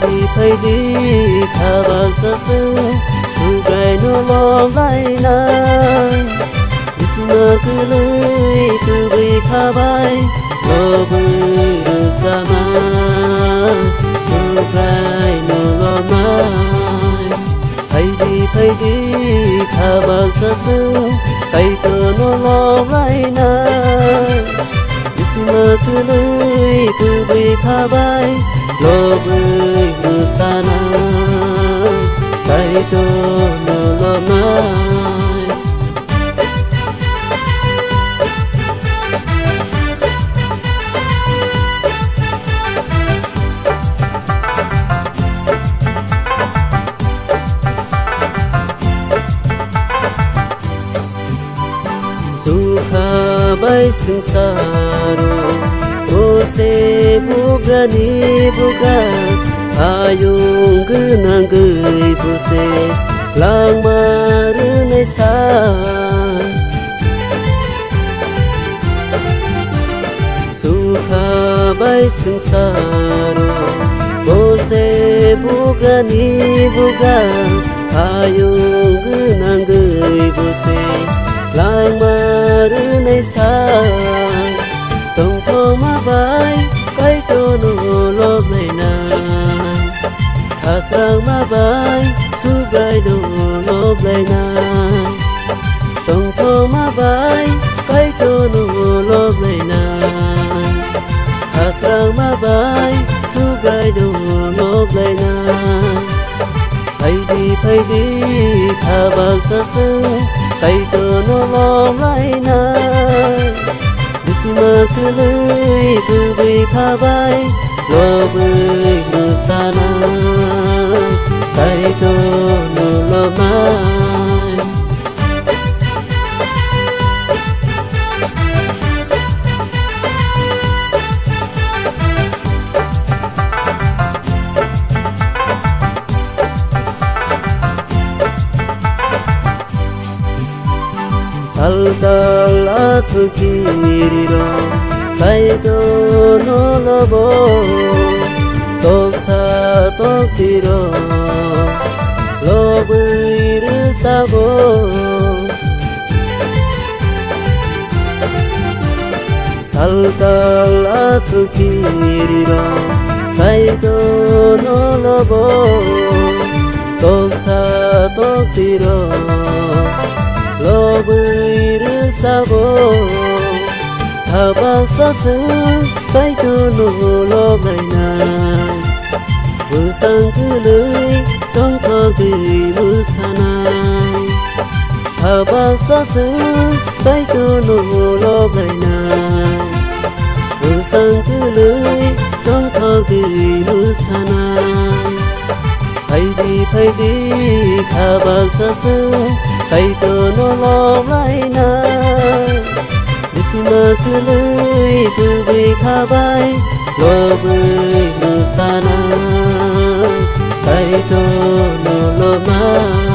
Faidi khabak sasu sugai no lom lai na isma kului tubi khabai lobur sama sugai no lom lai Faidi khabak sasu kaito no lom lai na isma kului tubi khabai lobur sana kaito no lomai sukha bai sangsaro ose bugrani buga ayung genang gei buse lang marunai sa sukha bai sangsaro ose bugrani buga ayung genang gei buse lang marunai sa tong thoma bai kaito no lom lai na khasrang ma bai sugai no lom lai na tong thoma bai kaito no lom lai na khasrang ma bai sugai no lom lai na Faidi khabak sasu kaito no lom lai na isma kului tubi khabai lobur sana kaito no lomai saldal athu kiriro kaito no lobo toksa toktiro lobir sabo saldal athu kiriro kaito no lobo toksa toktiro lobir sabo khabak sasu kaito no lom lai na busang kului tong thogi musanai khabak sasu kaito no lom lai na busang kului tong thogi musanai Faidi khabak sasu kaito no lom lai na isma kului tubi khabai lobur sana kaito no lomai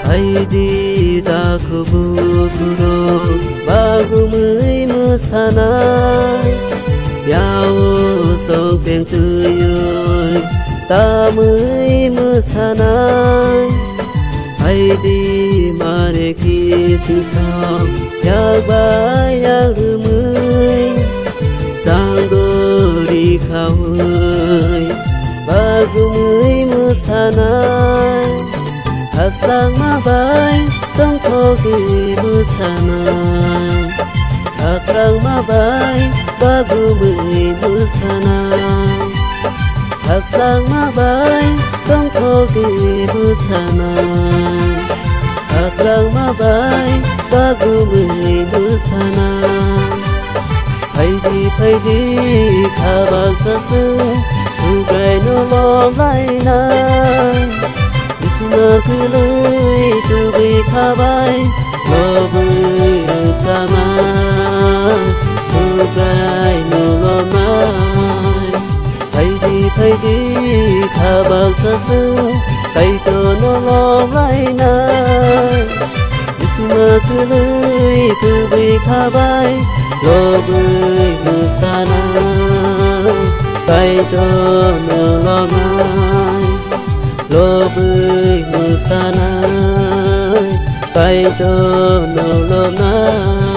Faidi daku buburo bagumui musanai yao song peng tuyui tamui musanai Faidi mare kising song yak bai yak rumui sanggori khawui bagumui musanai khasrang ma bai tong thogi musanai khasrang ma bai bagumui musanai khasrang ma bai tong thogi musanai khasrang ma bai bagumui musanai Faidi khabak sasu sugai no lom lai na cứ lưới từ bi kha bay lo bơi sa ma su rai no lo mai phải đi kha bang sa sư cây to nó lo lại na mà cứ lưới từ bi kha bay lo bơi sa na cây to nó lo mai lo bơi sa na cây to nó lo mai